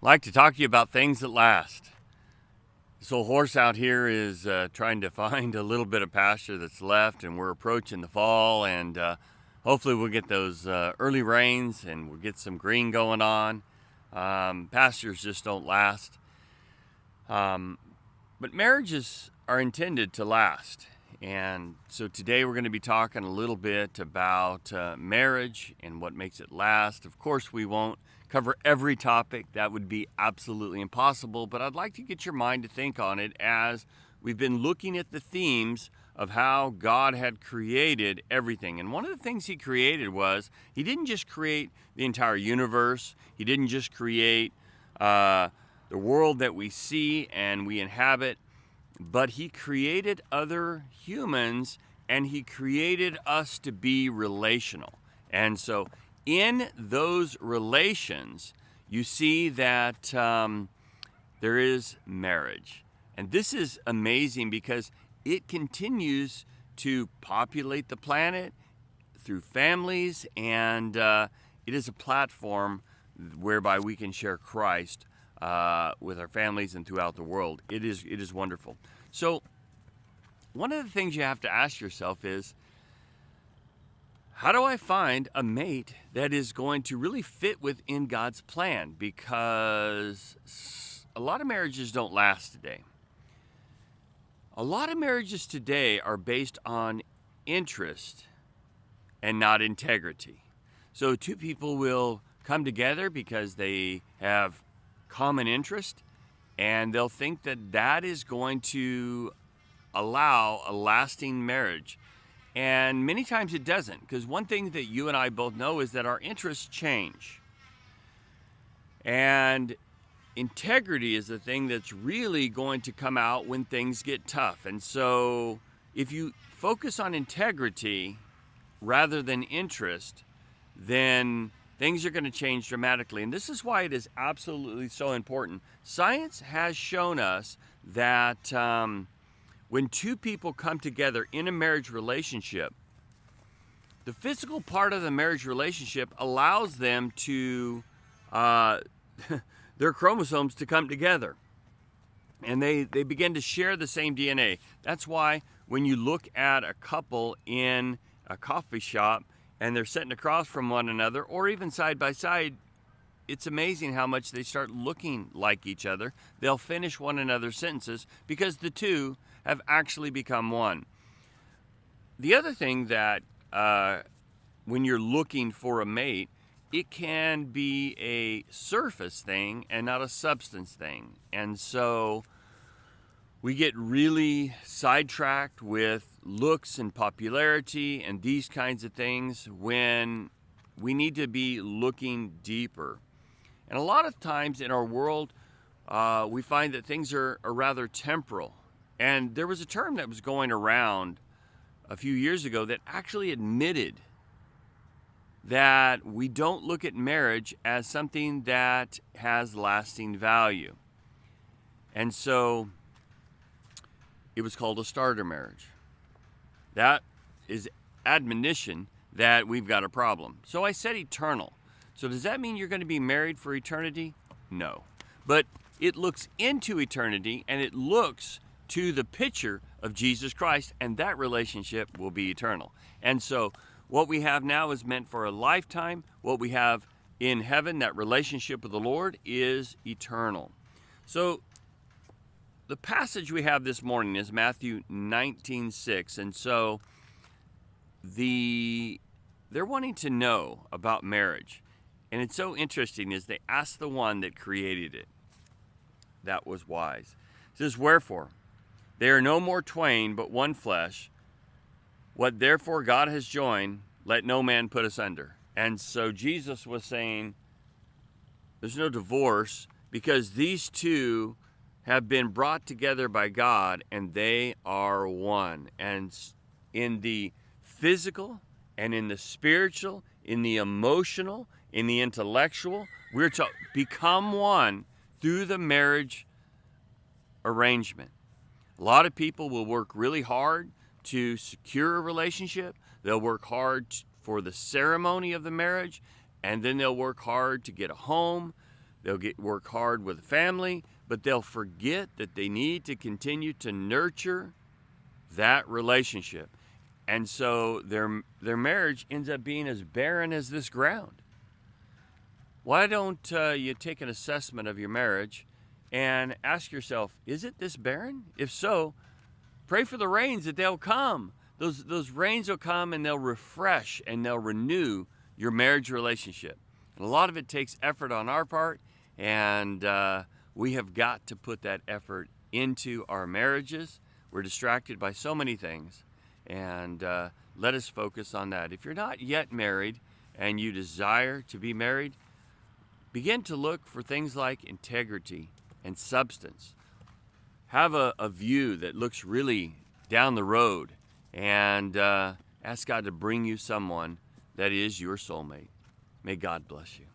I'd like to talk to you about things that last. This old horse out here is trying to find a little bit of pasture that's left, and we're approaching the fall, and hopefully we'll get those early rains and we'll get some green going on. Pastures just don't last. But marriages are intended to last. And so today we're going to be talking a little bit about marriage and what makes it last. Of course, we won't cover every topic. That would be absolutely impossible. But I'd like to get your mind to think on it as we've been looking at the themes of how God had created everything. And one of the things he created was he didn't just create the entire universe. He didn't just create the world that we see and we inhabit. But he created other humans, and he created us to be relational. And so in those relations, you see that there is marriage. And this is amazing because it continues to populate the planet through families, and it is a platform whereby we can share Christ with our families and throughout the world. It is wonderful. So one of the things you have to ask yourself is, how do I find a mate that is going to really fit within God's plan? Because a lot of marriages don't last today. A lot of marriages today are based on interest and not integrity. So two people will come together because they have common interest, and they'll think that that is going to allow a lasting marriage. And many times it doesn't, because one thing that you and I both know is that our interests change. And integrity is the thing that's really going to come out when things get tough. And so if you focus on integrity rather than interest, then things are going to change dramatically. And this is why it is absolutely so important. Science has shown us that when two people come together in a marriage relationship, the physical part of the marriage relationship allows them to, their chromosomes to come together. And they begin to share the same DNA. That's why when you look at a couple in a coffee shop, and they're sitting across from one another, or even side by side, it's amazing how much they start looking like each other. They'll finish one another's sentences because the two have actually become one. The other thing that when you're looking for a mate, it can be a surface thing and not a substance thing. And so we get really sidetracked with looks and popularity and these kinds of things when we need to be looking deeper. And a lot of times in our world, we find that things are rather temporal. And there was a term that was going around a few years ago that actually admitted that we don't look at marriage as something that has lasting value. And so it was called a starter marriage. That is admonition that we've got a problem. So I said eternal. So does that mean you're going to be married for eternity? No. But it looks into eternity, and it looks to the picture of Jesus Christ, and that relationship will be eternal. And so what we have now is meant for a lifetime. What we have in heaven, that relationship with the Lord, is eternal. So the passage we have this morning is Matthew 19:6, and so they're wanting to know about marriage. And it's so interesting is they asked the one that created it. That was wise. It says, "Wherefore, they are no more twain, but one flesh. What therefore God has joined, let no man put asunder." And so Jesus was saying, there's no divorce because these two have been brought together by God, and they are one. And in the physical and in the spiritual, in the emotional, in the intellectual, we're to become one through the marriage arrangement. A lot of people will work really hard to secure a relationship. They'll work hard for the ceremony of the marriage, and then they'll work hard to get a home, They'll work hard with the family, but they'll forget that they need to continue to nurture that relationship. And so their marriage ends up being as barren as this ground. Why don't you take an assessment of your marriage and ask yourself, is it this barren? If so, pray for the rains that they'll come. Those rains will come and they'll refresh and they'll renew your marriage relationship. And a lot of it takes effort on our part, and we have got to put that effort into our marriages. We're distracted by so many things, and let us focus on that. If you're not yet married and you desire to be married, begin to look for things like integrity and substance. Have a view that looks really down the road, and ask God to bring you someone that is your soulmate. May God bless you.